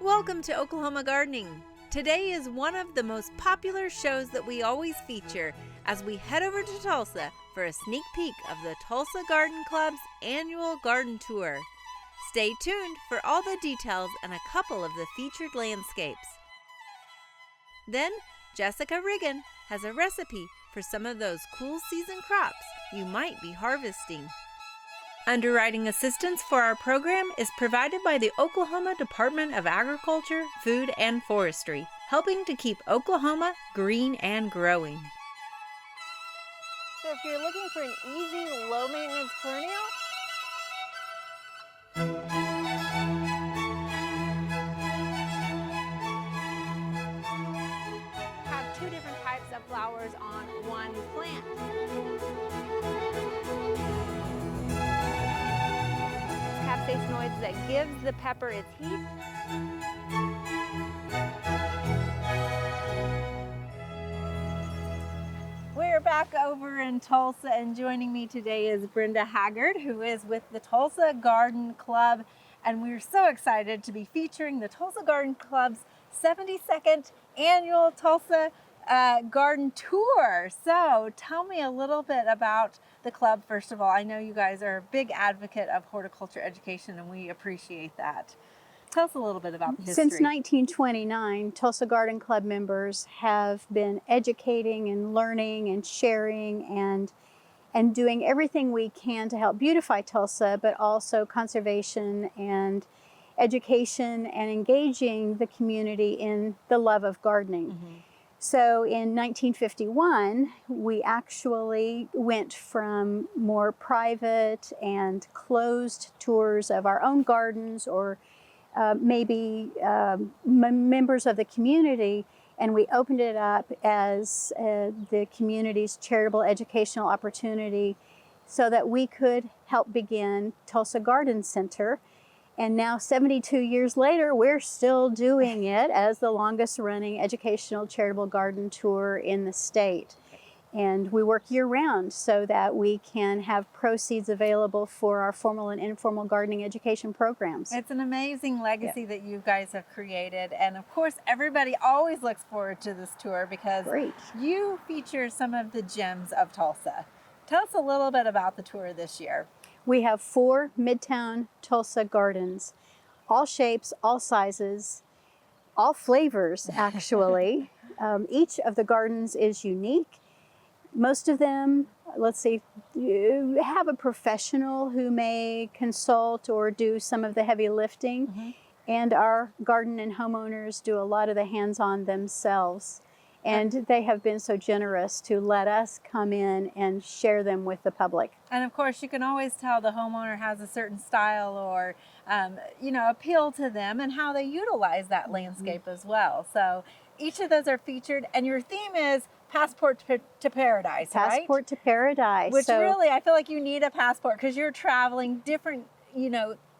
Welcome to Oklahoma Gardening. Today is one of the most popular shows that we always feature as we head over to Tulsa for a sneak peek of the Tulsa Garden Club's annual garden tour. Stay tuned for all the details and a couple of the featured landscapes. Then, Jessica Riggin has a recipe for some of those cool season crops you might be harvesting. Underwriting assistance for our program is provided by the Oklahoma Department of Agriculture, Food, and Forestry, helping to keep Oklahoma green and growing. So if you're looking for an easy, low-maintenance perennial, have two different types of flowers on one plant. Capsaicinoids that gives the pepper its heat. We're back over in Tulsa, and joining me today is Brenda Haggard, who is with the Tulsa Garden Club, and we're so excited to be featuring the Tulsa Garden Club's 72nd annual Tulsa Garden Tour. So tell me a little bit about the club. First of all, I know you guys are a big advocate of horticulture education, and we appreciate that. Tell us a little bit about the history. Since 1929, Tulsa Garden Club members have been educating and learning and sharing and doing everything we can to help beautify Tulsa, but also conservation and education and engaging the community in the love of gardening. Mm-hmm. So in 1951, we actually went from more private and closed tours of our own gardens or maybe members of the community, and we opened it up as the community's charitable educational opportunity so that we could help begin Tulsa Garden Center. And now 72 years later, we're still doing it as the longest running educational charitable garden tour in the state. And we work year round so that we can have proceeds available for our formal and informal gardening education programs. It's an amazing legacy that you guys have created. And of course, everybody always looks forward to this tour because you feature some of the gems of Tulsa. Tell us a little bit about the tour this year. We have 4 Midtown Tulsa gardens, all shapes, all sizes, all flavors actually. Each of the gardens is unique. Most of them, let's say, you have a professional who may consult or do some of the heavy lifting, mm-hmm. and our garden and homeowners do a lot of the hands-on themselves. And they have been so generous to let us come in and share them with the public. And of course, you can always tell the homeowner has a certain style or, appeal to them and how they utilize that landscape as well. So each of those are featured, and your theme is Passport to Paradise, right? Passport to Paradise. Which really, I feel like you need a passport because you're traveling different,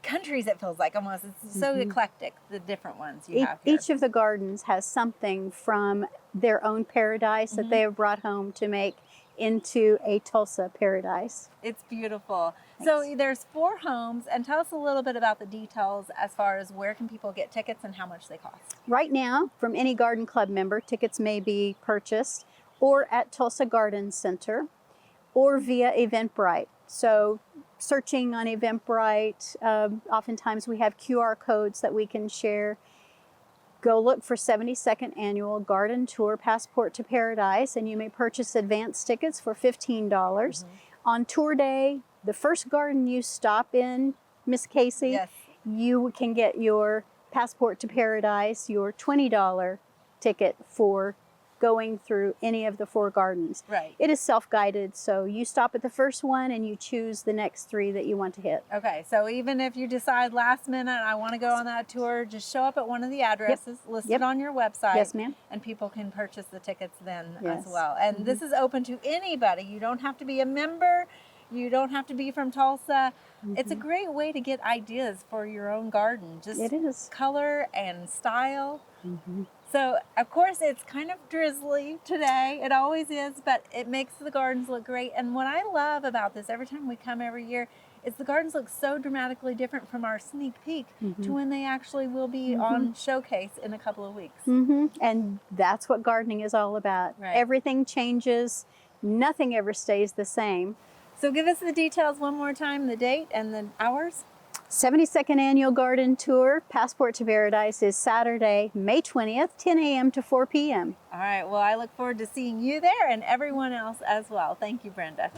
countries, it feels like almost. It's so eclectic, the different ones you have here. Each of the gardens has something from their own paradise that they have brought home to make into a Tulsa paradise. It's beautiful. Thanks. So there's 4 homes, and tell us a little bit about the details as far as where can people get tickets and how much they cost. Right now, from any garden club member, tickets may be purchased or at Tulsa Garden Center or via Eventbrite. So searching on Eventbrite, oftentimes we have QR codes that we can share. Go look for 72nd Annual Garden Tour Passport to Paradise, and you may purchase advance tickets for $15. Mm-hmm. On tour day, the first garden you stop in, Miss Casey, you can get your Passport to Paradise, your $20 ticket for going through any of the 4 gardens. Right. It is self-guided, so you stop at the first one and you choose the next 3 that you want to hit. Okay, so even if you decide last minute, I want to go on that tour, just show up at one of the addresses listed on your website. Yes, ma'am. And people can purchase the tickets then as well. And this is open to anybody. You don't have to be a member. You don't have to be from Tulsa. It's a great way to get ideas for your own garden. Just it is. Color and style. So, of course, it's kind of drizzly today. It always is, but it makes the gardens look great. And what I love about this, every time we come every year, is the gardens look so dramatically different from our sneak peek to when they actually will be on showcase in a couple of weeks. And that's what gardening is all about. Right. Everything changes. Nothing ever stays the same. So give us the details one more time, the date and the hours. 72nd Annual Garden Tour, Passport to Paradise, is Saturday, May 20th, 10 a.m. to 4 p.m. All right, well, I look forward to seeing you there and everyone else as well. Thank you, Brenda.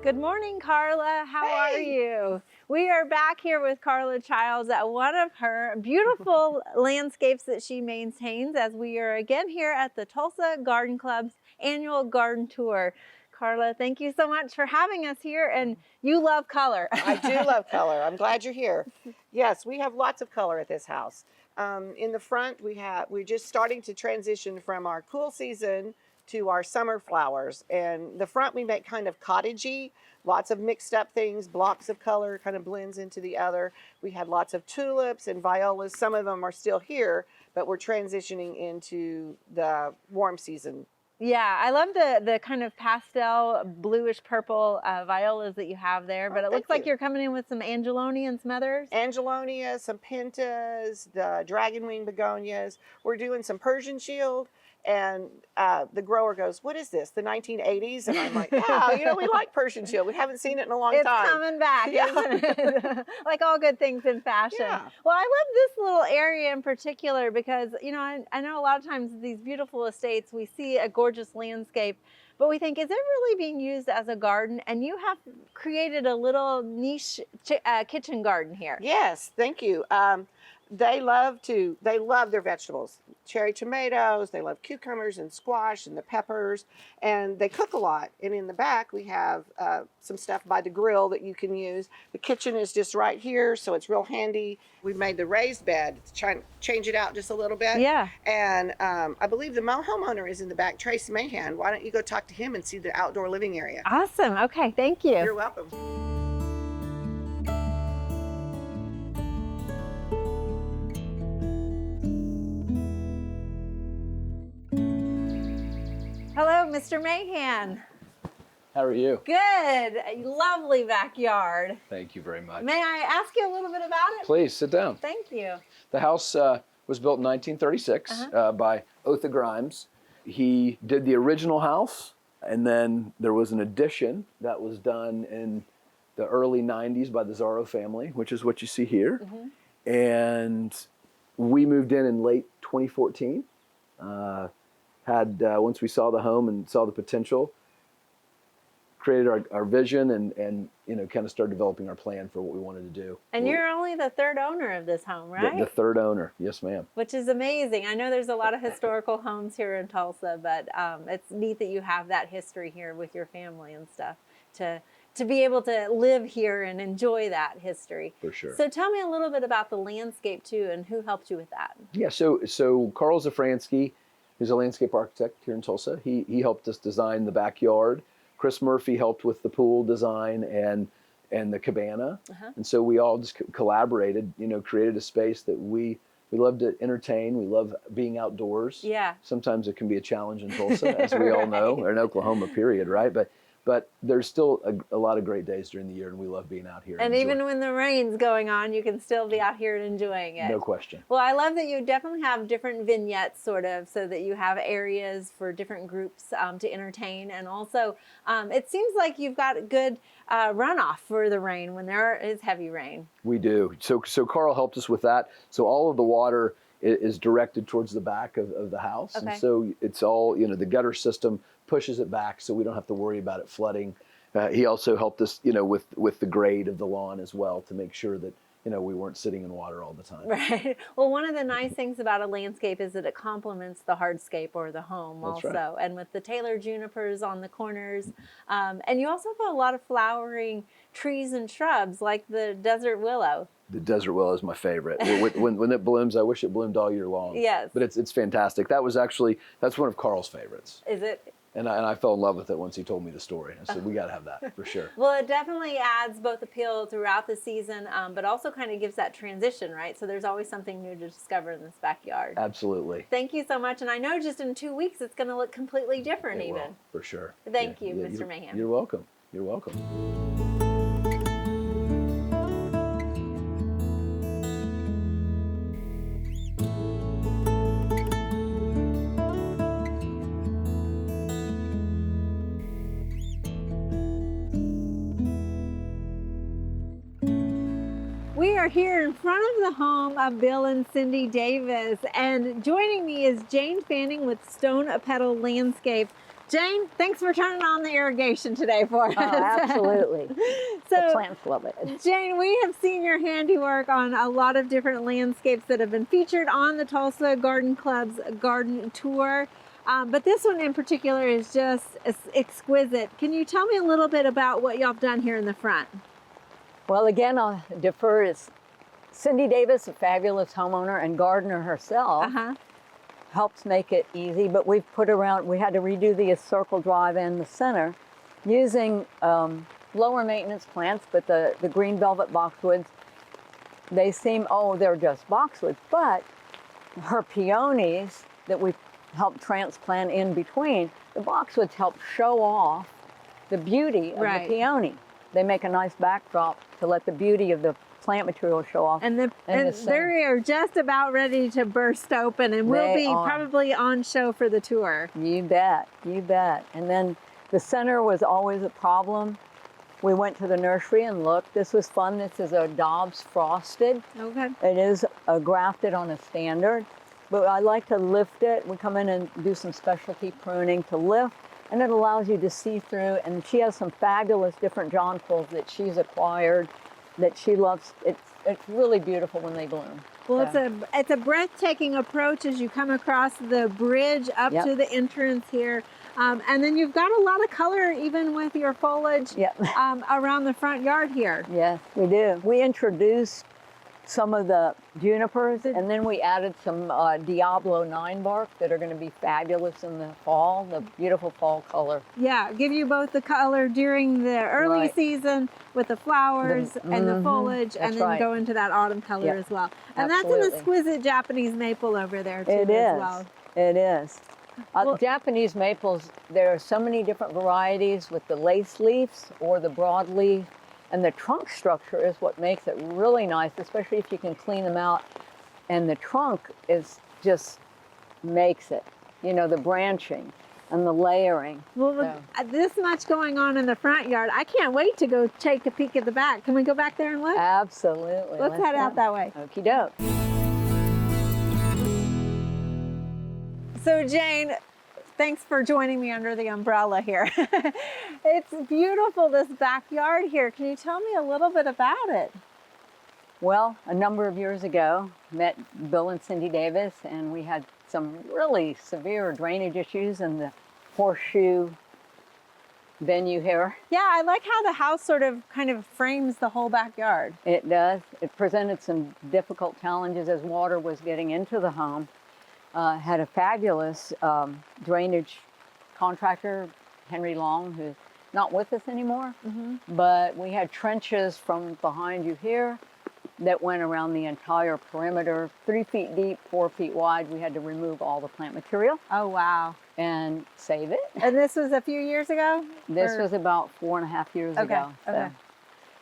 Good morning, Carla. How are you? We are back here with Carla Childs at one of her beautiful landscapes that she maintains, as we are again here at the Tulsa Garden Club's annual garden tour. Carla, thank you so much for having us here, and you love color. I do love color. I'm glad you're here. Yes, we have lots of color at this house. In the front, we're just starting to transition from our cool season to our summer flowers. And the front we make kind of cottagey, lots of mixed up things, blocks of color, kind of blends into the other. We had lots of tulips and violas. Some of them are still here, but we're transitioning into the warm season. Yeah, I love the kind of pastel bluish purple violas that you have there, but it looks like you're coming in with some angelonia and some others. Angelonia, some pentas, the dragonwing begonias. We're doing some Persian shield. And the grower goes, "What is this, the 1980s?" And I'm like, "Yeah, you know, we like Persian shield. We haven't seen it in a long time. It's coming back, isn't it? Like all good things in fashion." Yeah. Well, I love this little area in particular because, you know, I know a lot of times these beautiful estates, we see a gorgeous landscape, but we think, is it really being used as a garden? And you have created a little niche kitchen garden here. Yes, thank you. They love their vegetables, cherry tomatoes. They love cucumbers and squash and the peppers, and they cook a lot. And in the back, we have some stuff by the grill that you can use. The kitchen is just right here, so it's real handy. We made the raised bed to try and change it out just a little bit. Yeah. And I believe the homeowner is in the back, Trace Mahan. Why don't you go talk to him and see the outdoor living area? Awesome. Okay, thank you. You're welcome. Hello, Mr. Mahan. How are you? Good. A lovely backyard. Thank you very much. May I ask you a little bit about it? Please sit down. Thank you. The house was built in 1936 by Otha Grimes. He did the original house, and then there was an addition that was done in the early 90s by the Zarro family, which is what you see here. And we moved in late 2014. Once we saw the home and saw the potential, created our vision and you know, kind of started developing our plan for what we wanted to do. And you're only the third owner of this home, right? The third owner, yes ma'am. Which is amazing. I know there's a lot of historical homes here in Tulsa, but it's neat that you have that history here with your family and stuff to be able to live here and enjoy that history. For sure. So tell me a little bit about the landscape too, and who helped you with that. Yeah, so Carl Zafransky, who's a landscape architect here in Tulsa, he helped us design the backyard. Chris Murphy helped with the pool design and the cabana. And so we all just collaborated, you know, created a space that we love to entertain. We love being outdoors. Yeah. Sometimes it can be a challenge in Tulsa, as we all know, or in Oklahoma, period, right? But there's still a lot of great days during the year, and we love being out here. And even when the rain's going on, you can still be out here and enjoying it. No question. Well, I love that you definitely have different vignettes, sort of, so that you have areas for different groups to entertain. And also, it seems like you've got good runoff for the rain when there is heavy rain. We do. So Carl helped us with that. So all of the water is directed towards the back of the house. Okay. And so it's all, you know, the gutter system pushes it back so we don't have to worry about it flooding. He also helped us, you know, with the grade of the lawn as well to make sure that, you know, we weren't sitting in water all the time. Right. Well, one of the nice things about a landscape is that it complements the hardscape or the home. That's also. right. And with the Taylor junipers on the corners. And you also have a lot of flowering trees and shrubs like the desert willow. The desert willow is my favorite. When it blooms, I wish it bloomed all year long. Yes. But it's fantastic. That's one of Carl's favorites. Is it? And I fell in love with it once he told me the story. I said, we got to have that for sure. Well, it definitely adds both appeal throughout the season, but also kind of gives that transition, right? So there's always something new to discover in this backyard. Absolutely. Thank you so much. And I know just in 2 weeks, it's going to look completely different It even. will, for sure. Thank you, Mr. Mahan. You're welcome. You're welcome. We are here in front of the home of Bill and Cindy Davis, and joining me is Jane Fanning with Stone Petal Landscape. Jane, thanks for turning on the irrigation today for us. Oh, absolutely. The plants love it. Jane, we have seen your handiwork on a lot of different landscapes that have been featured on the Tulsa Garden Club's garden tour. But this one in particular is just exquisite. Can you tell me a little bit about what y'all have done here in the front? Well, again, I'll defer to Cindy Davis, a fabulous homeowner and gardener herself. Helps make it easy, but we had to redo the circle drive in the center using lower maintenance plants, but the green velvet boxwoods, they seem, they're just boxwoods, but her peonies that we helped transplant in between, the boxwoods help show off the beauty of the peony. They make a nice backdrop to let the beauty of the plant material show off. And they are just about ready to burst open, and we'll be probably on show for the tour. You bet, you bet. And then the center was always a problem. We went to the nursery and looked. This was fun. This is a Dobbs frosted. Okay. It is grafted on a standard, but I like to lift it. We come in and do some specialty pruning to lift, and it allows you to see through. And she has some fabulous different jonquils that she's acquired that she loves. It's really beautiful when they bloom. Well, it's a breathtaking approach as you come across the bridge up to the entrance here. And then you've got a lot of color even with your foliage around the front yard here. Yes, we do. We introduced some of the junipers, and then we added some Diablo 9 bark that are going to be fabulous in the fall, the beautiful fall color. Yeah, give you both the color during the early season with the flowers and the foliage, and then go into that autumn color as well. And that's an exquisite Japanese maple over there too as well. It is. Japanese maples, there are so many different varieties with the lace leaves or the broadleaf. And the trunk structure is what makes it really nice, especially if you can clean them out. And the trunk just makes it, the branching and the layering. Well, with this much going on in the front yard, I can't wait to go take a peek at the back. Can we go back there and look? Absolutely. Let's head out that way. Okie doke. So Jane, thanks for joining me under the umbrella here. It's beautiful, this backyard here. Can you tell me a little bit about it? Well, a number of years ago, met Bill and Cindy Davis, and we had some really severe drainage issues in the horseshoe venue here. Yeah, I like how the house kind of frames the whole backyard. It does. It presented some difficult challenges as water was getting into the home. Had a fabulous drainage contractor, Henry Long, who's not with us anymore, but we had trenches from behind you here that went around the entire perimeter, 3 feet deep, 4 feet wide. We had to remove all the plant material. Oh, wow. And save it. And this was a few years ago? This was about 4.5 years ago.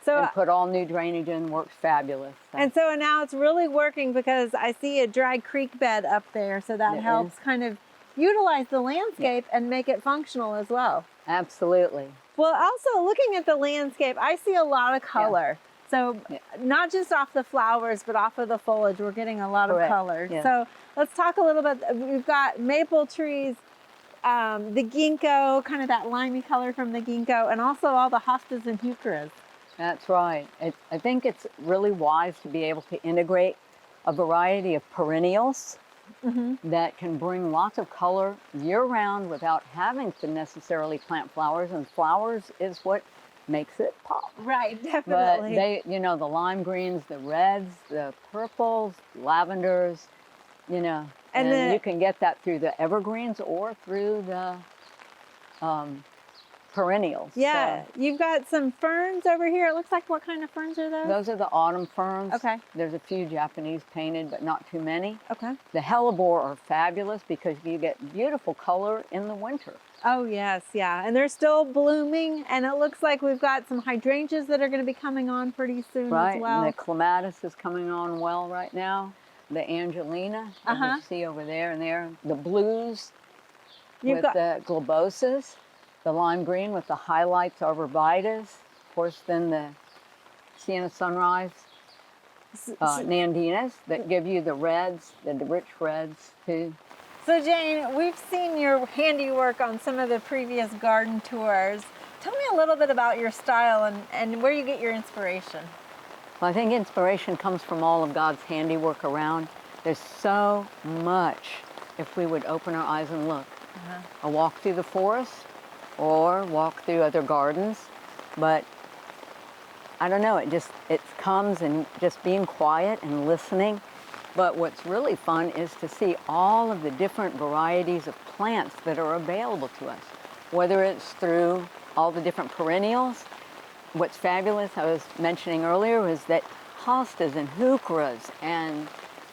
So and put all new drainage in, works fabulous. And so now it's really working because I see a dry creek bed up there, so that helps kind of utilize the landscape and make it functional as well. Absolutely. Well, also looking at the landscape, I see a lot of color. So not just off the flowers, but off of the foliage, we're getting a lot of color. So let's talk a little bit. We've got maple trees, the ginkgo, kind of that limey color from the ginkgo, and also all the hostas and heucheras. That's right. I think it's really wise to be able to integrate a variety of perennials that can bring lots of color year-round without having to necessarily plant flowers. And flowers is what makes it pop. Right, definitely. But the lime greens, the reds, the purples, lavenders, and you can get that through the evergreens or through the perennials. Yeah, So you've got some ferns over here. It looks like, what kind of ferns are those? those are the autumn ferns. Okay. There's a few Japanese painted, but not too many. Okay. The hellebore are fabulous because you get beautiful color in the winter. Oh, yes, yeah. And they're still blooming, and it looks like we've got some hydrangeas that are going to be coming on pretty soon Right, as well. and the clematis is coming on well right now. The Angelina, that you see over there and there. The blues You've with got- the globosas. The lime green with the highlights arborvitaes. Of course, then the sienna sunrise nandinas that give you the reds, the rich reds too. So Jane, we've seen your handiwork on some of the previous garden tours. Tell me a little bit about your style and where you get your inspiration. Well, I think inspiration comes from all of God's handiwork around. There's so much if we would open our eyes and look. A walk through the forest or walk through other gardens, but I don't know, it comes and just being quiet and listening. But what's really fun is to see all of the different varieties of plants that are available to us, whether it's through all the different perennials. What's fabulous, I was mentioning earlier, was that hostas and heucheras and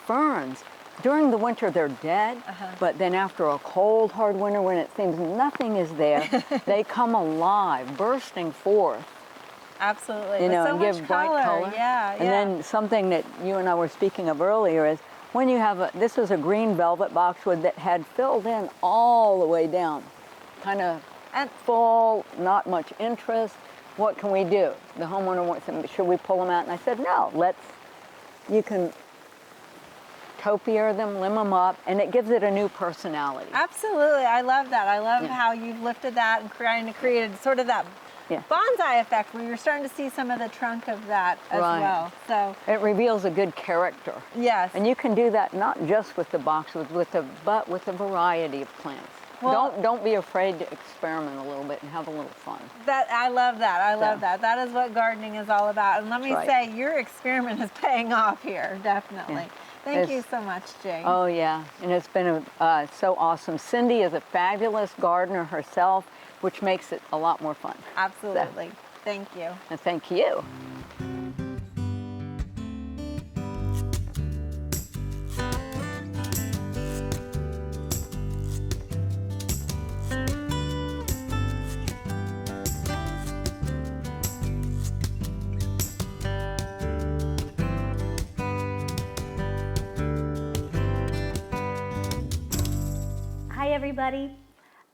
ferns, during the winter they're dead, but then after a cold, hard winter when it seems nothing is there, they come alive, bursting forth. Absolutely. You With know, so and much give bright color. Yeah, And then something that you and I were speaking of earlier is when you have this was a green velvet boxwood that had filled in all the way down, kind of full, not much interest. What can we do? The homeowner wants them, should we pull them out? And I said, no, you can topiary them, limb them up, and it gives it a new personality. Absolutely, I love that. I love how you've lifted that and created sort of that bonsai effect where you're starting to see some of the trunk of that as well. So it reveals a good character. Yes. And you can do that not just with the boxwood, but with a variety of plants. Well, don't be afraid to experiment a little bit and have a little fun. I love that. I love that. That is what gardening is all about. And let me say, your experiment is paying off here, definitely. Yeah. Thank you so much, Jane. Oh, yeah. And it's been so awesome. Cindy is a fabulous gardener herself, which makes it a lot more fun. Absolutely. So, thank you. And thank you. Hi everybody.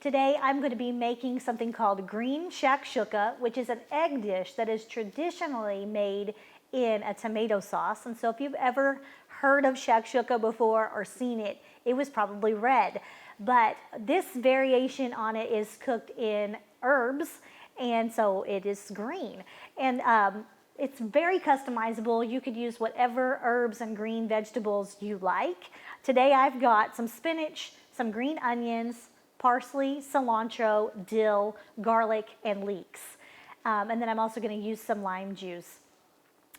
Today I'm going to be making something called green shakshuka, which is an egg dish that is traditionally made in a tomato sauce. And so if you've ever heard of shakshuka before or seen it, it was probably red. But this variation on it is cooked in herbs, and so it is green. And it's very customizable. You could use whatever herbs and green vegetables you like. Today I've got some spinach, some green onions, parsley, cilantro, dill, garlic, and leeks. And then I'm also going to use some lime juice.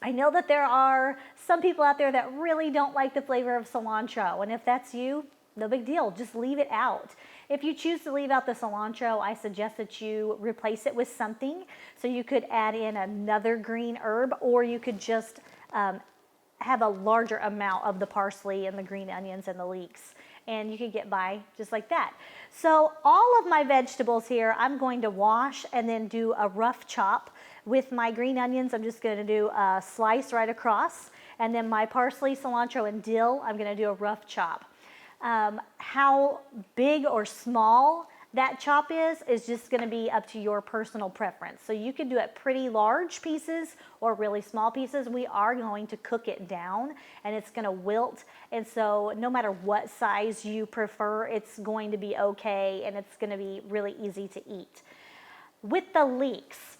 I know that there are some people out there that really don't like the flavor of cilantro, and if that's you, no big deal, just leave it out. If you choose to leave out the cilantro, I suggest that you replace it with something. So you could add in another green herb, or you could just have a larger amount of the parsley and the green onions and the leeks, and you could get by just like that. So all of my vegetables here, I'm going to wash and then do a rough chop. With my green onions, I'm just going to do a slice right across, and then my parsley, cilantro, and dill, I'm going to do a rough chop. How big or small that chop is just going to be up to your personal preference. So you can do it pretty large pieces or really small pieces. We are going to cook it down and it's going to wilt. And so no matter what size you prefer, it's going to be okay, and it's going to be really easy to eat. With the leeks,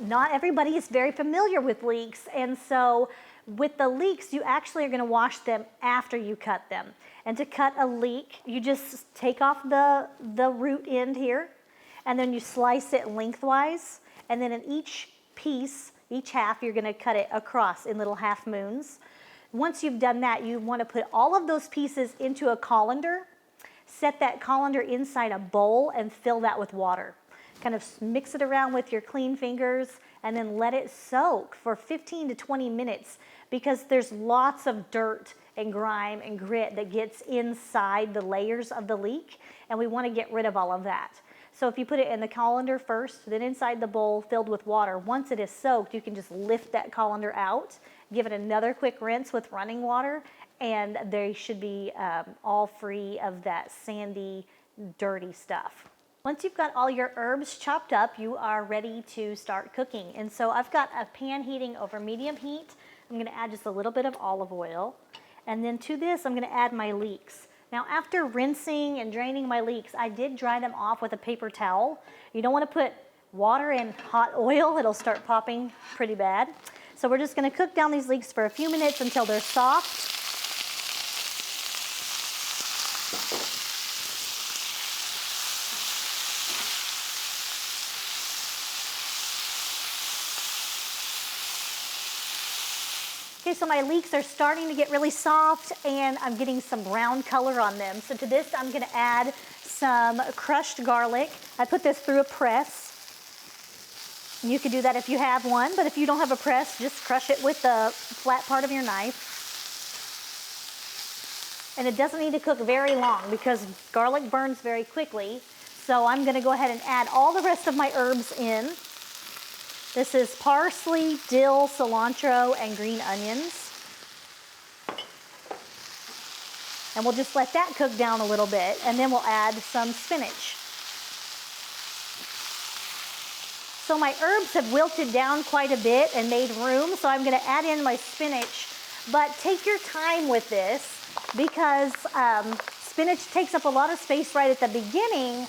not everybody is very familiar with leeks, and so with the leeks, you actually are going to wash them after you cut them. And to cut a leek, you just take off the root end here, and then you slice it lengthwise, and then in each piece, each half, you're going to cut it across in little half moons. Once you've done that, you want to put all of those pieces into a colander, set that colander inside a bowl and fill that with water. Kind of mix it around with your clean fingers and then let it soak for 15 to 20 minutes because there's lots of dirt and grime and grit that gets inside the layers of the leek, and we want to get rid of all of that. So if you put it in the colander first, then inside the bowl filled with water, once it is soaked, you can just lift that colander out, give it another quick rinse with running water, and they should be all free of that sandy, dirty stuff. Once you've got all your herbs chopped up, you are ready to start cooking. And so I've got a pan heating over medium heat. I'm gonna add just a little bit of olive oil. And then to this, I'm gonna add my leeks. Now, after rinsing and draining my leeks, I did dry them off with a paper towel. You don't wanna put water in hot oil, it'll start popping pretty bad. So we're just gonna cook down these leeks for a few minutes until they're soft. Okay, so my leeks are starting to get really soft and I'm getting some brown color on them. So to this, I'm gonna add some crushed garlic. I put this through a press. You could do that if you have one, but if you don't have a press, just crush it with the flat part of your knife. And it doesn't need to cook very long because garlic burns very quickly. So I'm gonna go ahead and add all the rest of my herbs in. This is parsley, dill, cilantro, and green onions. And we'll just let that cook down a little bit, and then we'll add some spinach. So my herbs have wilted down quite a bit and made room, so I'm gonna add in my spinach. But take your time with this because spinach takes up a lot of space right at the beginning,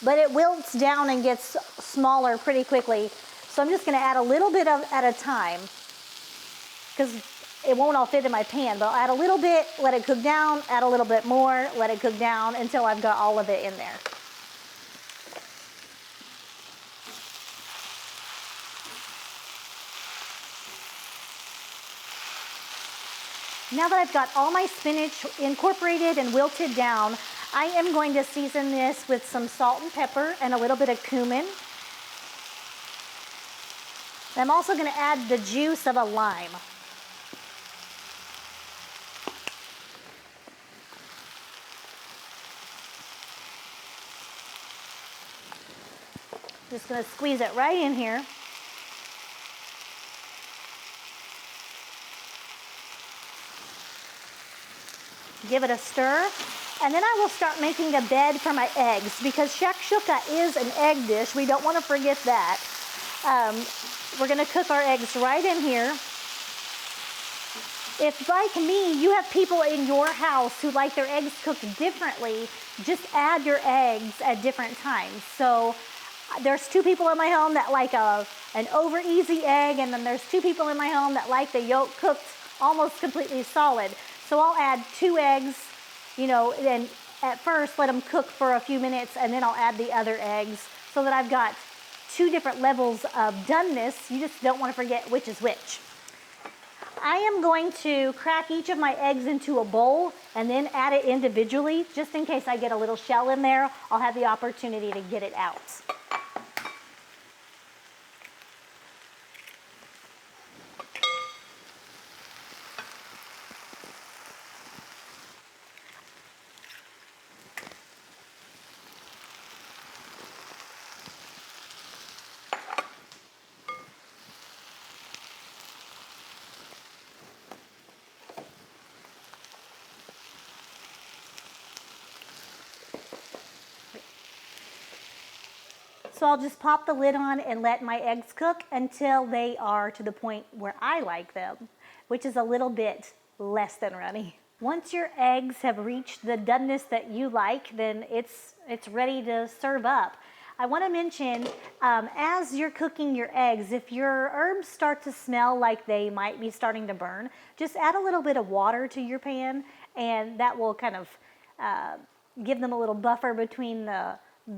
but it wilts down and gets smaller pretty quickly. So I'm just gonna add a little bit at a time because it won't all fit in my pan, but I'll add a little bit, let it cook down, add a little bit more, let it cook down until I've got all of it in there. Now that I've got all my spinach incorporated and wilted down, I am going to season this with some salt and pepper and a little bit of cumin. I'm also going to add the juice of a lime. Just going to squeeze it right in here. Give it a stir. And then I will start making a bed for my eggs because shakshuka is an egg dish. We don't want to forget that. We're gonna cook our eggs right in here. If, like me, you have people in your house who like their eggs cooked differently, just add your eggs at different times. So there's 2 people in my home that like an over easy egg, and then there's 2 people in my home that like the yolk cooked almost completely solid. So I'll add 2 eggs, you know, and at first let them cook for a few minutes, and then I'll add the other eggs so that I've got 2 different levels of doneness. You just don't want to forget which is which. I am going to crack each of my eggs into a bowl and then add it individually. Just in case I get a little shell in there, I'll have the opportunity to get it out. So I'll just pop the lid on and let my eggs cook until they are to the point where I like them, which is a little bit less than runny. Once your eggs have reached the doneness that you like, then it's ready to serve up. I want to mention, as you're cooking your eggs, if your herbs start to smell like they might be starting to burn, just add a little bit of water to your pan, and that will kind of give them a little buffer between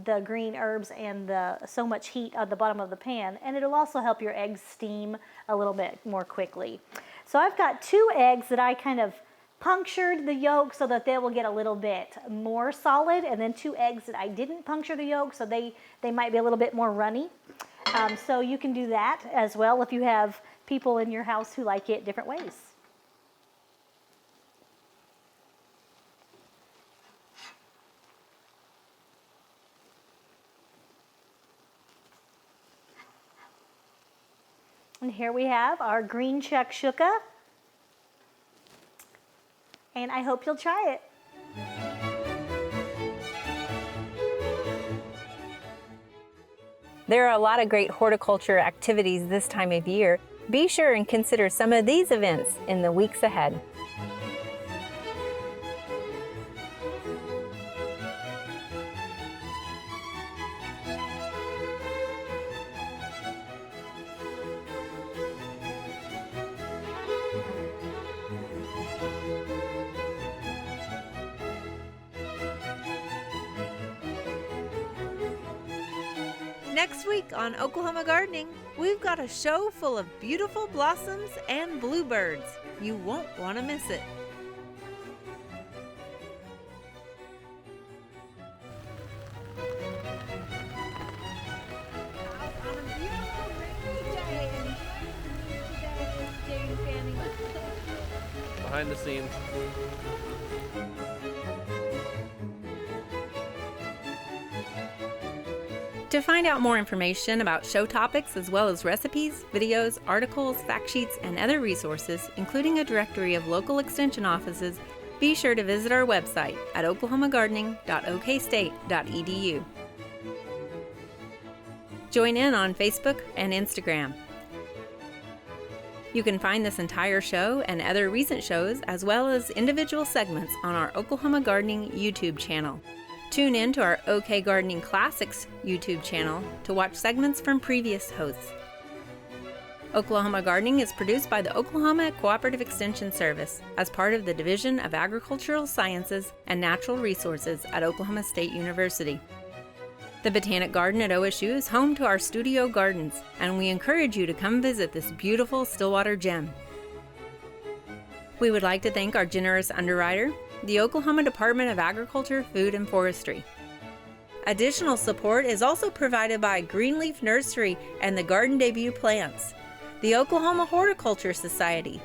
the green herbs and so much heat at the bottom of the pan, and it'll also help your eggs steam a little bit more quickly. So I've got 2 eggs that I kind of punctured the yolk so that they will get a little bit more solid, and then 2 eggs that I didn't puncture the yolk, so they might be a little bit more runny. So you can do that as well if you have people in your house who like it different ways. And here we have our green shakshuka. And I hope you'll try it. There are a lot of great horticulture activities this time of year. Be sure and consider some of these events in the weeks ahead. Next week on Oklahoma Gardening, we've got a show full of beautiful blossoms and bluebirds. You won't want to miss it. On a beautiful rainy day, and today is Jane Fanning. Behind the scenes. To find out more information about show topics as well as recipes, videos, articles, fact sheets, and other resources, including a directory of local extension offices, be sure to visit our website at oklahomagardening.okstate.edu. Join in on Facebook and Instagram. You can find this entire show and other recent shows as well as individual segments on our Oklahoma Gardening YouTube channel. Tune in to our OK Gardening Classics YouTube channel to watch segments from previous hosts. Oklahoma Gardening is produced by the Oklahoma Cooperative Extension Service as part of the Division of Agricultural Sciences and Natural Resources at Oklahoma State University. The Botanic Garden at OSU is home to our studio gardens, and we encourage you to come visit this beautiful Stillwater gem. We would like to thank our generous underwriter, the Oklahoma Department of Agriculture, Food, and Forestry. Additional support is also provided by Greenleaf Nursery and the Garden Debut Plants, the Oklahoma Horticulture Society,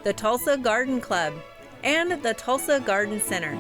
the Tulsa Garden Club, and the Tulsa Garden Center.